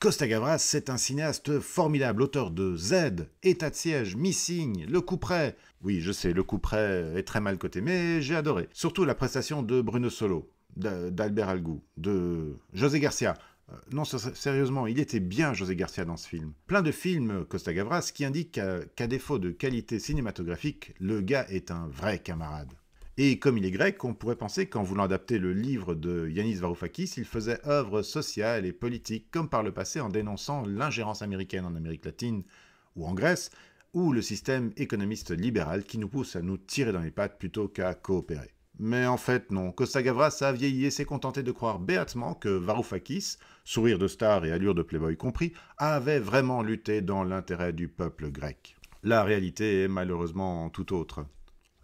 Costa Gavras, c'est un cinéaste formidable, auteur de Z, État de siège, Missing, Le coup près. Oui, je sais, Le coup près est très mal coté, mais j'ai adoré. Surtout la prestation de Bruno Solo, d'Albert Algou, de José Garcia. Non, sérieusement, il était bien José Garcia dans ce film. Plein de films, Costa Gavras, qui indiquent qu'à défaut de qualité cinématographique, le gars est un vrai camarade. Et comme il est grec, on pourrait penser qu'en voulant adapter le livre de Yanis Varoufakis, il faisait œuvre sociale et politique, comme par le passé en dénonçant l'ingérence américaine en Amérique latine ou en Grèce, ou le système économiste libéral qui nous pousse à nous tirer dans les pattes plutôt qu'à coopérer. Mais en fait, non. Costa Gavras a vieilli et s'est contenté de croire béatement que Varoufakis, sourire de star et allure de playboy compris, avait vraiment lutté dans l'intérêt du peuple grec. La réalité est malheureusement tout autre.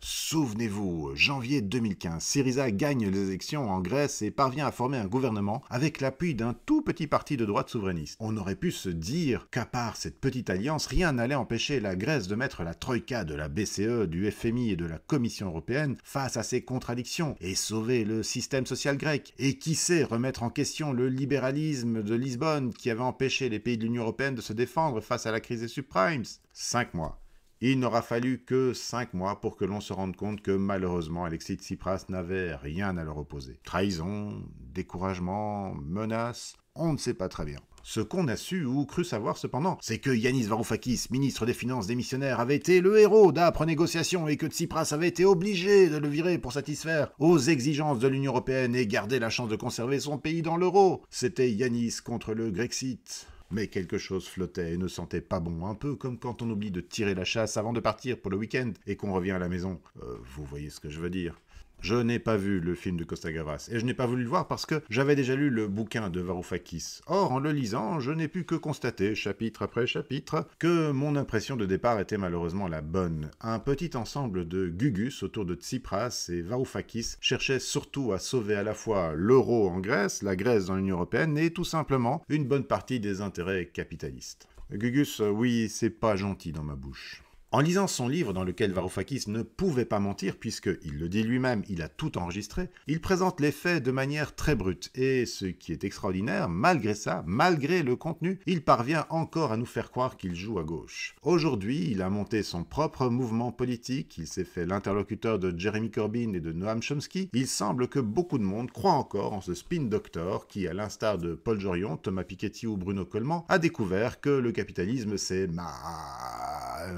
Souvenez-vous, janvier 2015, Syriza gagne les élections en Grèce et parvient à former un gouvernement avec l'appui d'un tout petit parti de droite souverainiste. On aurait pu se dire qu'à part cette petite alliance, rien n'allait empêcher la Grèce de mettre la troïka de la BCE, du FMI et de la Commission européenne face à ces contradictions et sauver le système social grec. Et qui sait remettre en question le libéralisme de Lisbonne qui avait empêché les pays de l'Union européenne de se défendre face à la crise des subprimes. 5 mois. Il n'aura fallu que 5 mois pour que l'on se rende compte que malheureusement Alexis Tsipras n'avait rien à leur opposer. Trahison, découragement, menaces, on ne sait pas très bien. Ce qu'on a su ou cru savoir cependant, c'est que Yanis Varoufakis, ministre des Finances démissionnaire, avait été le héros d'âpres négociations et que Tsipras avait été obligé de le virer pour satisfaire aux exigences de l'Union européenne et garder la chance de conserver son pays dans l'euro. C'était Yanis contre le Grexit. Mais quelque chose flottait et ne sentait pas bon, un peu comme quand on oublie de tirer la chasse avant de partir pour le week-end et qu'on revient à la maison. Vous voyez ce que je veux dire. Je n'ai pas vu le film de Costa Gavras, et je n'ai pas voulu le voir parce que j'avais déjà lu le bouquin de Varoufakis. Or, en le lisant, je n'ai pu que constater, chapitre après chapitre, que mon impression de départ était malheureusement la bonne. Un petit ensemble de gugus autour de Tsipras et Varoufakis cherchait surtout à sauver à la fois l'euro en Grèce, la Grèce dans l'Union européenne, et tout simplement une bonne partie des intérêts capitalistes. Gugus, oui, c'est pas gentil dans ma bouche. En lisant son livre dans lequel Varoufakis ne pouvait pas mentir, puisqu'il le dit lui-même, il a tout enregistré, il présente les faits de manière très brute. Et ce qui est extraordinaire, malgré ça, malgré le contenu, il parvient encore à nous faire croire qu'il joue à gauche. Aujourd'hui, il a monté son propre mouvement politique, il s'est fait l'interlocuteur de Jeremy Corbyn et de Noam Chomsky. Il semble que beaucoup de monde croit encore en ce spin doctor qui, à l'instar de Paul Jorion, Thomas Piketty ou Bruno Coleman, a découvert que le capitalisme c'est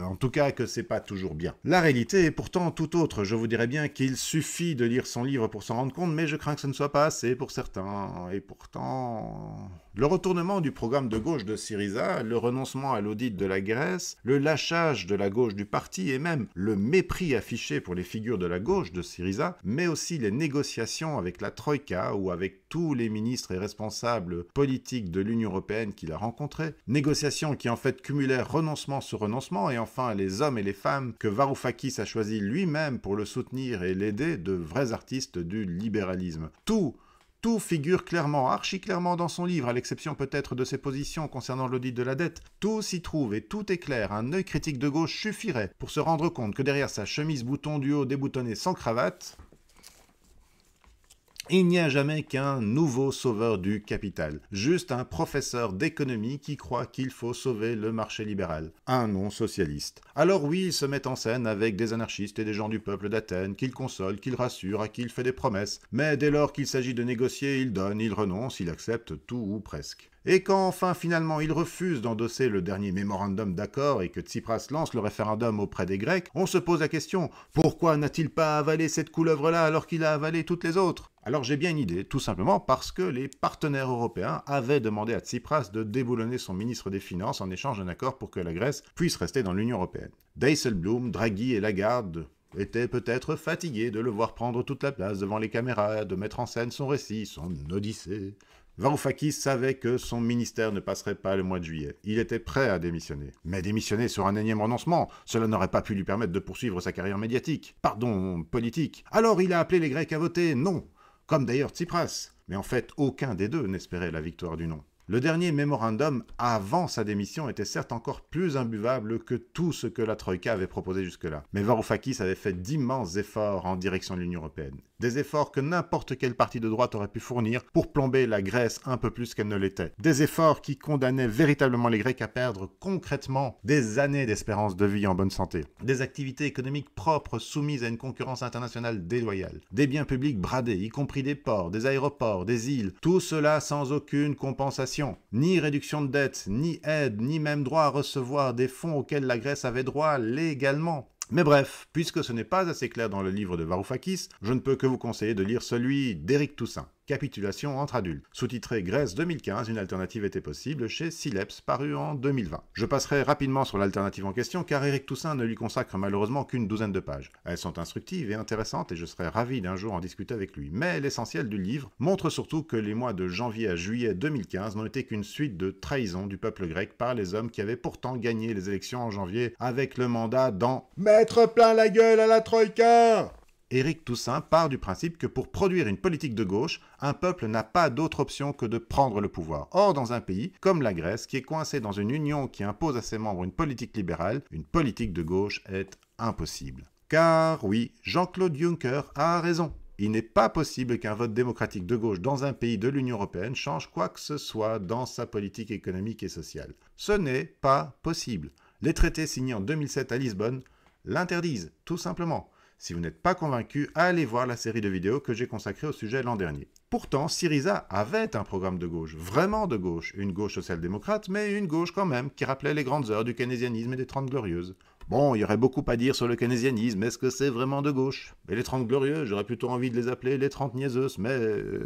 en tout cas que c'est pas toujours bien. La réalité est pourtant tout autre. Je vous dirais bien qu'il suffit de lire son livre pour s'en rendre compte, mais je crains que ce ne soit pas assez pour certains. Et pourtant... Le retournement du programme de gauche de Syriza, le renoncement à l'audit de la Grèce, le lâchage de la gauche du parti et même le mépris affiché pour les figures de la gauche de Syriza, mais aussi les négociations avec la Troïka ou avec tous les ministres et responsables politiques de l'Union européenne qu'il a rencontrés, négociations qui en fait cumulèrent renoncement sur renoncement et enfin les hommes et les femmes que Varoufakis a choisis lui-même pour le soutenir et l'aider, de vrais artistes du libéralisme. Tout figure clairement, archi-clairement dans son livre, à l'exception peut-être de ses positions concernant l'audit de la dette. Tout s'y trouve et tout est clair. Un œil critique de gauche suffirait pour se rendre compte que derrière sa chemise bouton du haut déboutonnée sans cravate, il n'y a jamais qu'un nouveau sauveur du capital, juste un professeur d'économie qui croit qu'il faut sauver le marché libéral, un non-socialiste. Alors oui, il se met en scène avec des anarchistes et des gens du peuple d'Athènes, qu'il console, qu'il rassure, à qui il fait des promesses, mais dès lors qu'il s'agit de négocier, il donne, il renonce, il accepte tout ou presque. Et quand enfin finalement il refuse d'endosser le dernier mémorandum d'accord et que Tsipras lance le référendum auprès des Grecs, on se pose la question, pourquoi n'a-t-il pas avalé cette couleuvre-là alors qu'il a avalé toutes les autres? Alors j'ai bien une idée, tout simplement parce que les partenaires européens avaient demandé à Tsipras de déboulonner son ministre des Finances en échange d'un accord pour que la Grèce puisse rester dans l'Union européenne. Dijsselbloem, Draghi et Lagarde étaient peut-être fatigués de le voir prendre toute la place devant les caméras, de mettre en scène son récit, son odyssée. Varoufakis savait que son ministère ne passerait pas le mois de juillet. Il était prêt à démissionner. Mais démissionner sur un énième renoncement, cela n'aurait pas pu lui permettre de poursuivre sa carrière médiatique. Pardon, politique. Alors il a appelé les Grecs à voter non. Comme d'ailleurs Tsipras. Mais en fait, aucun des deux n'espérait la victoire du non. Le dernier mémorandum avant sa démission était certes encore plus imbuvable que tout ce que la Troïka avait proposé jusque-là. Mais Varoufakis avait fait d'immenses efforts en direction de l'Union européenne. Des efforts que n'importe quel parti de droite aurait pu fournir pour plomber la Grèce un peu plus qu'elle ne l'était. Des efforts qui condamnaient véritablement les Grecs à perdre concrètement des années d'espérance de vie en bonne santé. Des activités économiques propres soumises à une concurrence internationale déloyale. Des biens publics bradés, y compris des ports, des aéroports, des îles. Tout cela sans aucune compensation. Ni réduction de dette, ni aide, ni même droit à recevoir des fonds auxquels la Grèce avait droit légalement. Mais bref, puisque ce n'est pas assez clair dans le livre de Varoufakis, je ne peux que vous conseiller de lire celui d'Éric Toussaint, Capitulation entre adultes, sous-titré Grèce 2015, une alternative était possible chez Sileps, paru en 2020. Je passerai rapidement sur l'alternative en question car Éric Toussaint ne lui consacre malheureusement qu'une douzaine de pages. Elles sont instructives et intéressantes et je serais ravi d'un jour en discuter avec lui. Mais l'essentiel du livre montre surtout que les mois de janvier à juillet 2015 n'ont été qu'une suite de trahisons du peuple grec par les hommes qui avaient pourtant gagné les élections en janvier avec le mandat d'en mettre plein la gueule à la Troïka. Éric Toussaint part du principe que pour produire une politique de gauche, un peuple n'a pas d'autre option que de prendre le pouvoir. Or, dans un pays comme la Grèce, qui est coincé dans une union qui impose à ses membres une politique libérale, une politique de gauche est impossible. Car oui, Jean-Claude Juncker a raison. Il n'est pas possible qu'un vote démocratique de gauche dans un pays de l'Union européenne change quoi que ce soit dans sa politique économique et sociale. Ce n'est pas possible. Les traités signés en 2007 à Lisbonne l'interdisent, tout simplement. Si vous n'êtes pas convaincu, allez voir la série de vidéos que j'ai consacrée au sujet l'an dernier. Pourtant, Syriza avait un programme de gauche, vraiment de gauche, une gauche social-démocrate, mais une gauche quand même, qui rappelait les grandes heures du keynésianisme et des Trente Glorieuses. Bon, il y aurait beaucoup à dire sur le keynésianisme, est-ce que c'est vraiment de gauche? Et les 30 glorieux, j'aurais plutôt envie de les appeler les 30 niaiseuses, mais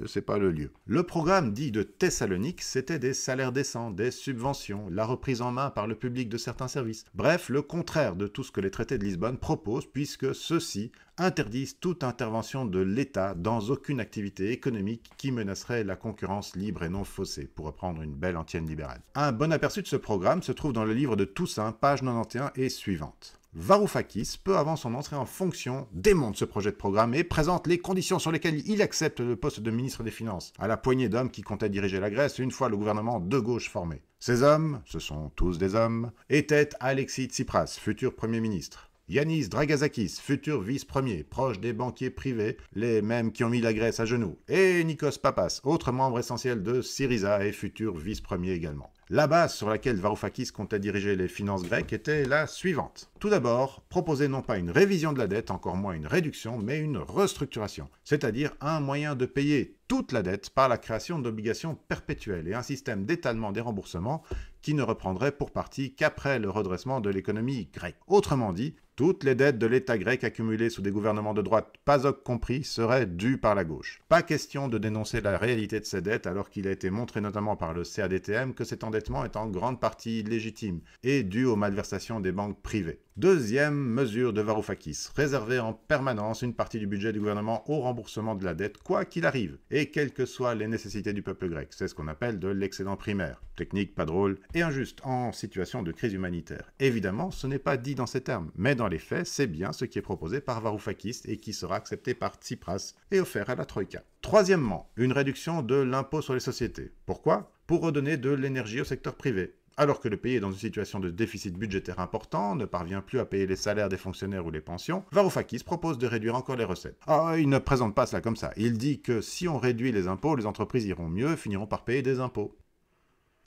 c'est pas le lieu. Le programme dit de Thessalonique, c'était des salaires décents, des subventions, la reprise en main par le public de certains services. Bref, le contraire de tout ce que les traités de Lisbonne proposent, puisque ceux-ci interdisent toute intervention de l'État dans aucune activité économique qui menacerait la concurrence libre et non faussée, pour reprendre une belle antienne libérale. Un bon aperçu de ce programme se trouve dans le livre de Toussaint, page 91 et suivante. Varoufakis, peu avant son entrée en fonction, démonte ce projet de programme et présente les conditions sur lesquelles il accepte le poste de ministre des Finances, à la poignée d'hommes qui comptaient diriger la Grèce une fois le gouvernement de gauche formé. Ces hommes, ce sont tous des hommes, étaient Alexis Tsipras, futur Premier ministre, Yanis Dragazakis, futur vice-premier, proche des banquiers privés, les mêmes qui ont mis la Grèce à genoux, et Nikos Papas, autre membre essentiel de Syriza et futur vice-premier également. La base sur laquelle Varoufakis comptait diriger les finances grecques était la suivante. Tout d'abord, proposer non pas une révision de la dette, encore moins une réduction, mais une restructuration, c'est-à-dire un moyen de payer toute la dette par la création d'obligations perpétuelles et un système d'étalement des remboursements qui ne reprendrait pour partie qu'après le redressement de l'économie grecque. Autrement dit, toutes les dettes de l'État grec accumulées sous des gouvernements de droite, PASOK compris, seraient dues par la gauche. Pas question de dénoncer la réalité de ces dettes alors qu'il a été montré notamment par le CADTM que cet endettement est en grande partie illégitime et dû aux malversations des banques privées. Deuxième mesure de Varoufakis, réserver en permanence une partie du budget du gouvernement au remboursement de la dette, quoi qu'il arrive, et quelles que soient les nécessités du peuple grec. C'est ce qu'on appelle de l'excédent primaire. Technique, pas drôle, et injuste en situation de crise humanitaire. Évidemment, ce n'est pas dit dans ces termes, mais dans les faits, c'est bien ce qui est proposé par Varoufakis et qui sera accepté par Tsipras et offert à la Troïka. Troisièmement, une réduction de l'impôt sur les sociétés. Pourquoi? Pour redonner de l'énergie au secteur privé. Alors que le pays est dans une situation de déficit budgétaire important, ne parvient plus à payer les salaires des fonctionnaires ou les pensions, Varoufakis propose de réduire encore les recettes. Ah, il ne présente pas cela comme ça. Il dit que si on réduit les impôts, les entreprises iront mieux et finiront par payer des impôts.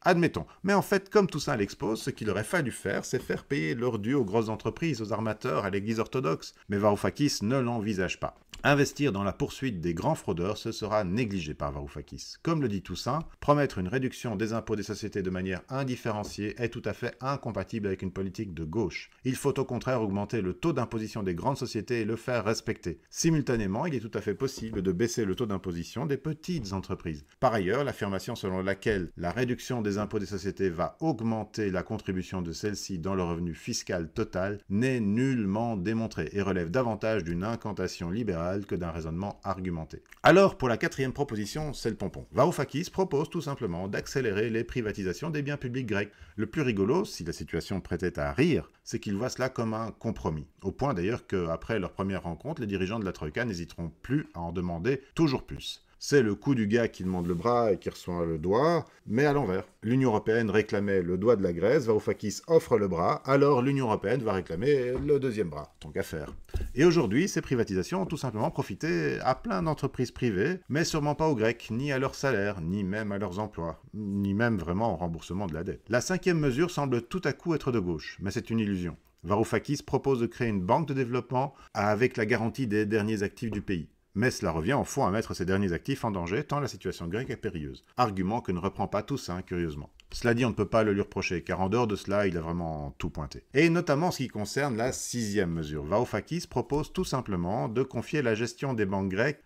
Admettons. Mais en fait, comme Toussaint l'expose, ce qu'il aurait fallu faire, c'est faire payer leur dû aux grosses entreprises, aux armateurs, à l'église orthodoxe. Mais Varoufakis ne l'envisage pas. Investir dans la poursuite des grands fraudeurs, ce sera négligé par Varoufakis. Comme le dit Toussaint, promettre une réduction des impôts des sociétés de manière indifférenciée est tout à fait incompatible avec une politique de gauche. Il faut au contraire augmenter le taux d'imposition des grandes sociétés et le faire respecter. Simultanément, il est tout à fait possible de baisser le taux d'imposition des petites entreprises. Par ailleurs, l'affirmation selon laquelle la réduction des impôts des sociétés va augmenter la contribution de celles-ci dans le revenu fiscal total n'est nullement démontrée et relève davantage d'une incantation libérale que d'un raisonnement argumenté. Alors, pour la quatrième proposition, c'est le pompon. Varoufakis propose tout simplement d'accélérer les privatisations des biens publics grecs. Le plus rigolo, si la situation prêtait à rire, c'est qu'il voit cela comme un compromis. Au point d'ailleurs qu'après leur première rencontre, les dirigeants de la Troïka n'hésiteront plus à en demander toujours plus. C'est le coup du gars qui demande le bras et qui reçoit le doigt, mais à l'envers. L'Union européenne réclamait le doigt de la Grèce, Varoufakis offre le bras, alors l'Union européenne va réclamer le deuxième bras, tant qu'à faire. Et aujourd'hui, ces privatisations ont tout simplement profité à plein d'entreprises privées, mais sûrement pas aux Grecs, ni à leurs salaires, ni même à leurs emplois, ni même vraiment au remboursement de la dette. La cinquième mesure semble tout à coup être de gauche, mais c'est une illusion. Varoufakis propose de créer une banque de développement avec la garantie des derniers actifs du pays. Mais cela revient en fond à mettre ces derniers actifs en danger tant la situation grecque est périlleuse. Argument que ne reprend pas Toussaint, curieusement. Cela dit, on ne peut pas le lui reprocher, car en dehors de cela, il a vraiment tout pointé. Et notamment en ce qui concerne la sixième mesure. Varoufakis propose tout simplement de confier la gestion des banques grecques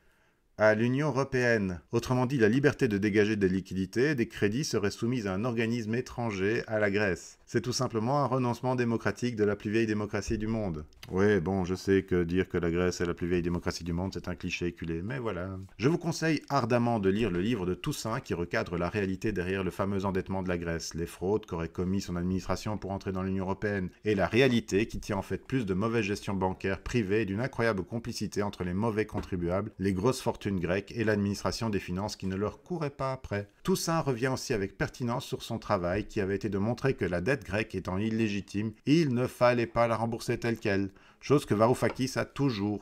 à l'Union européenne. Autrement dit, la liberté de dégager des liquidités, des crédits serait soumise à un organisme étranger, à la Grèce. C'est tout simplement un renoncement démocratique de la plus vieille démocratie du monde. Oui, bon, je sais que dire que la Grèce est la plus vieille démocratie du monde, c'est un cliché éculé, mais voilà. Je vous conseille ardemment de lire le livre de Toussaint qui recadre la réalité derrière le fameux endettement de la Grèce, les fraudes qu'aurait commis son administration pour entrer dans l'Union européenne, et la réalité qui tient en fait plus de mauvaise gestion bancaire privée et d'une incroyable complicité entre les mauvais contribuables, les grosses fortunes grecques et l'administration des finances qui ne leur courait pas après. Toussaint revient aussi avec pertinence sur son travail qui avait été de montrer que la dette grecque étant illégitime, il ne fallait pas la rembourser telle qu'elle, chose que Varoufakis a toujours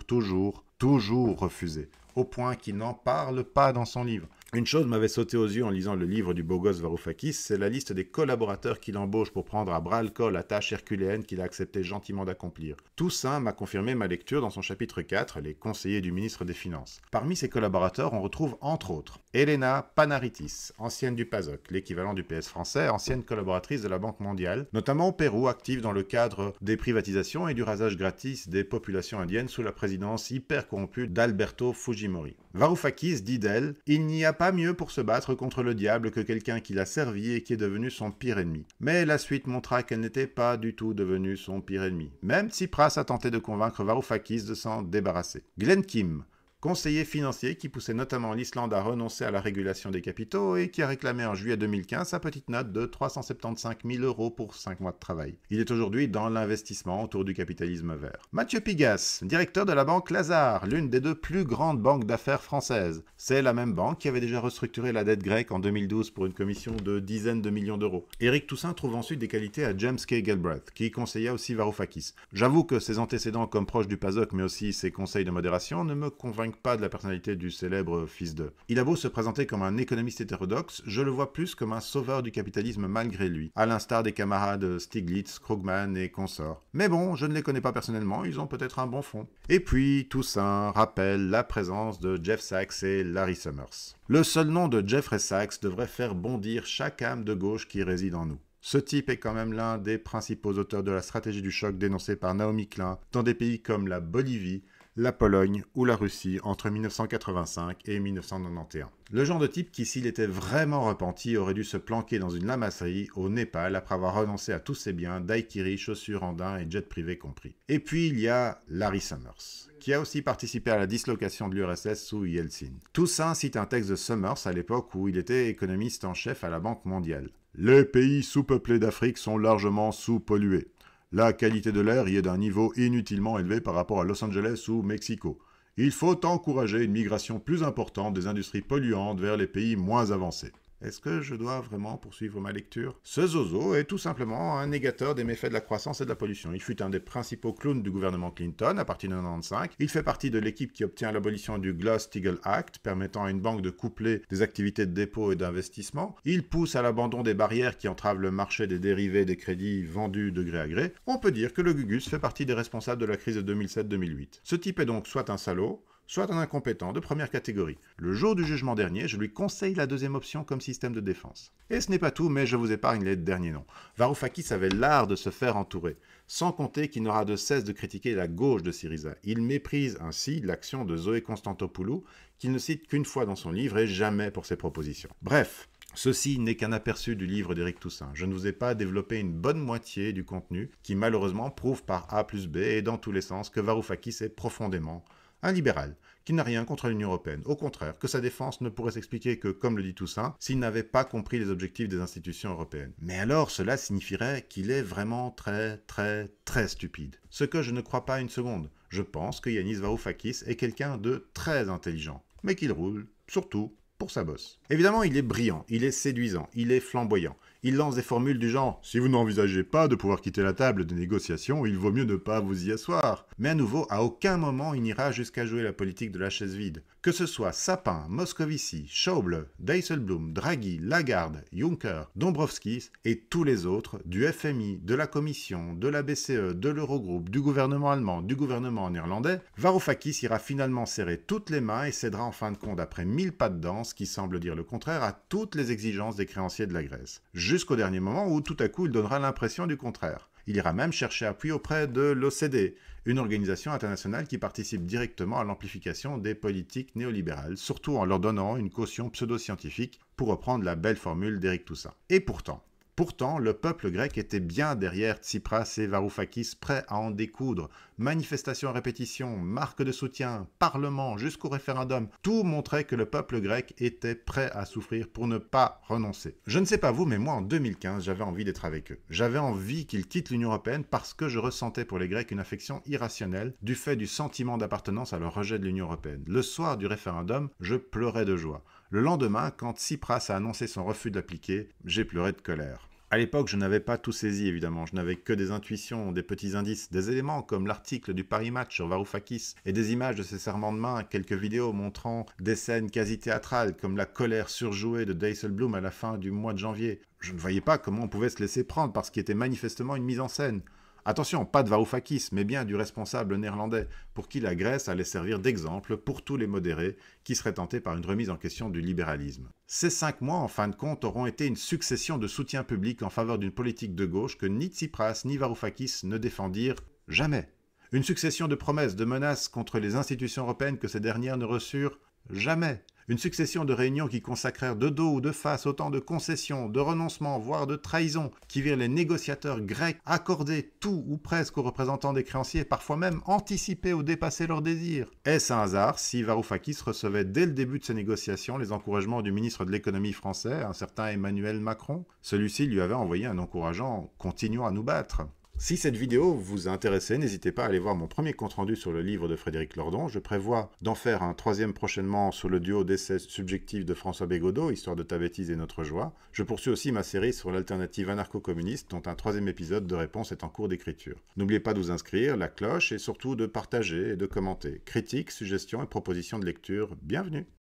refusé, au point qu'il n'en parle pas dans son livre. Une chose m'avait sauté aux yeux en lisant le livre du beau gosse Varoufakis, c'est la liste des collaborateurs qu'il embauche pour prendre à bras-le-corps la tâche herculéenne qu'il a accepté gentiment d'accomplir. Toussaint m'a confirmé ma lecture dans son chapitre 4, les conseillers du ministre des Finances. Parmi ces collaborateurs, on retrouve entre autres Elena Panaritis, ancienne du PASOK, l'équivalent du PS français, ancienne collaboratrice de la Banque mondiale, notamment au Pérou, active dans le cadre des privatisations et du rasage gratis des populations indiennes sous la présidence hyper corrompue d'Alberto Fujimori. Varoufakis dit d'elle « Il n'y a pas mieux pour se battre contre le diable que quelqu'un qui l'a servi et qui est devenu son pire ennemi. » Mais la suite montra qu'elle n'était pas du tout devenue son pire ennemi. Même Tsipras a tenté de convaincre Varoufakis de s'en débarrasser. Glenn Kim, conseiller financier qui poussait notamment l'Islande à renoncer à la régulation des capitaux et qui a réclamé en juillet 2015 sa petite note de 375 000 € pour 5 mois de travail. Il est aujourd'hui dans l'investissement autour du capitalisme vert. Mathieu Pigas, directeur de la banque Lazare, l'une des deux plus grandes banques d'affaires françaises. C'est la même banque qui avait déjà restructuré la dette grecque en 2012 pour une commission de dizaines de millions d'euros. Éric Toussaint trouve ensuite des qualités à James K. Galbraith, qui conseilla aussi Varoufakis. J'avoue que ses antécédents comme proche du PASOK, mais aussi ses conseils de modération, ne me convainquent pas de la personnalité du célèbre fils de. Il a beau se présenter comme un économiste hétérodoxe, je le vois plus comme un sauveur du capitalisme malgré lui, à l'instar des camarades Stiglitz, Krugman et consorts. Mais bon, je ne les connais pas personnellement, ils ont peut-être un bon fond. Et puis, Toussaint rappelle la présence de Jeff Sachs et Larry Summers. Le seul nom de Jeffrey Sachs devrait faire bondir chaque âme de gauche qui réside en nous. Ce type est quand même l'un des principaux auteurs de la stratégie du choc dénoncée par Naomi Klein dans des pays comme la Bolivie, la Pologne ou la Russie entre 1985 et 1991. Le genre de type qui, s'il était vraiment repenti, aurait dû se planquer dans une lamasserie au Népal après avoir renoncé à tous ses biens, daiquiri, chaussures andins et jet privé compris. Et puis il y a Larry Summers, qui a aussi participé à la dislocation de l'URSS sous Yeltsin. Toussaint cite un texte de Summers à l'époque où il était économiste en chef à la Banque mondiale. « Les pays sous-peuplés d'Afrique sont largement sous-pollués. La qualité de l'air y est d'un niveau inutilement élevé par rapport à Los Angeles ou Mexico. Il faut encourager une migration plus importante des industries polluantes vers les pays moins avancés. » Est-ce que je dois vraiment poursuivre ma lecture? Ce zozo est tout simplement un négateur des méfaits de la croissance et de la pollution. Il fut un des principaux clowns du gouvernement Clinton à partir de 1995. Il fait partie de l'équipe qui obtient l'abolition du Glass-Steagall Act, permettant à une banque de coupler des activités de dépôt et d'investissement. Il pousse à l'abandon des barrières qui entravent le marché des dérivés des crédits vendus de gré à gré. On peut dire que le Gugus fait partie des responsables de la crise de 2007-2008. Ce type est donc soit un salaud, soit un incompétent de première catégorie. Le jour du jugement dernier, je lui conseille la deuxième option comme système de défense. Et ce n'est pas tout, mais je vous épargne les derniers noms. Varoufakis avait l'art de se faire entourer, sans compter qu'il n'aura de cesse de critiquer la gauche de Syriza. Il méprise ainsi l'action de Zoé Constantopoulou, qu'il ne cite qu'une fois dans son livre et jamais pour ses propositions. Bref, ceci n'est qu'un aperçu du livre d'Éric Toussaint. Je ne vous ai pas développé une bonne moitié du contenu qui malheureusement prouve par A plus B et dans tous les sens que Varoufakis est profondément un libéral, qui n'a rien contre l'Union européenne. Au contraire, que sa défense ne pourrait s'expliquer que, comme le dit Toussaint, s'il n'avait pas compris les objectifs des institutions européennes. Mais alors, cela signifierait qu'il est vraiment très stupide. Ce que je ne crois pas une seconde. Je pense que Yanis Varoufakis est quelqu'un de très intelligent, mais qu'il roule surtout pour sa bosse. Évidemment, il est brillant, il est séduisant, il est flamboyant. Il lance des formules du genre « Si vous n'envisagez pas de pouvoir quitter la table des négociations, il vaut mieux ne pas vous y asseoir ». Mais à nouveau, à aucun moment il n'ira jusqu'à jouer la politique de la chaise vide. Que ce soit Sapin, Moscovici, Schäuble, Dijsselbloem, Draghi, Lagarde, Juncker, Dombrovskis et tous les autres, du FMI, de la Commission, de la BCE, de l'Eurogroupe, du gouvernement allemand, du gouvernement néerlandais, Varoufakis ira finalement serrer toutes les mains et cédera en fin de compte après 1000 pas de danse qui semblent dire le contraire à toutes les exigences des créanciers de la Grèce. Jusqu'au dernier moment où tout à coup il donnera l'impression du contraire. Il ira même chercher appui auprès de l'OCDE, une organisation internationale qui participe directement à l'amplification des politiques néolibérales, surtout en leur donnant une caution pseudo-scientifique, pour reprendre la belle formule d'Éric Toussaint. Et pourtant, le peuple grec était bien derrière Tsipras et Varoufakis, prêts à en découdre. Manifestations à répétition, marques de soutien, parlement, jusqu'au référendum, tout montrait que le peuple grec était prêt à souffrir pour ne pas renoncer. Je ne sais pas vous, mais moi en 2015, j'avais envie d'être avec eux. J'avais envie qu'ils quittent l'Union européenne parce que je ressentais pour les Grecs une affection irrationnelle du fait du sentiment d'appartenance à leur rejet de l'Union européenne. Le soir du référendum, je pleurais de joie. Le lendemain, quand Tsipras a annoncé son refus de l'appliquer, j'ai pleuré de colère. À l'époque, je n'avais pas tout saisi, évidemment. Je n'avais que des intuitions, des petits indices, des éléments comme l'article du Paris Match sur Varoufakis et des images de ses serrements de main, quelques vidéos montrant des scènes quasi théâtrales comme la colère surjouée de Dijsselbloem à la fin du mois de janvier. Je ne voyais pas comment on pouvait se laisser prendre par ce qui était manifestement une mise en scène. Attention, pas de Varoufakis, mais bien du responsable néerlandais, pour qui la Grèce allait servir d'exemple pour tous les modérés qui seraient tentés par une remise en question du libéralisme. Ces 5 mois, en fin de compte, auront été une succession de soutiens publics en faveur d'une politique de gauche que ni Tsipras ni Varoufakis ne défendirent jamais. Une succession de promesses, de menaces contre les institutions européennes que ces dernières ne reçurent jamais. Une succession de réunions qui consacrèrent de dos ou de face autant de concessions, de renoncements, voire de trahisons, qui virent les négociateurs grecs accorder tout ou presque aux représentants des créanciers, parfois même anticiper ou dépasser leurs désirs. Est-ce un hasard si Varoufakis recevait dès le début de ces négociations les encouragements du ministre de l'économie français, un certain Emmanuel Macron? Celui-ci lui avait envoyé un encourageant « Continuons à nous battre ». Si cette vidéo vous a intéressé, n'hésitez pas à aller voir mon premier compte-rendu sur le livre de Frédéric Lordon. Je prévois d'en faire un troisième prochainement sur le duo d'essais subjectifs de François Bégodeau, Histoire de ta bêtise et notre joie. Je poursuis aussi ma série sur l'alternative anarcho-communiste, dont un troisième épisode de réponse est en cours d'écriture. N'oubliez pas de vous inscrire, la cloche et surtout de partager et de commenter. Critiques, suggestions et propositions de lecture, bienvenue!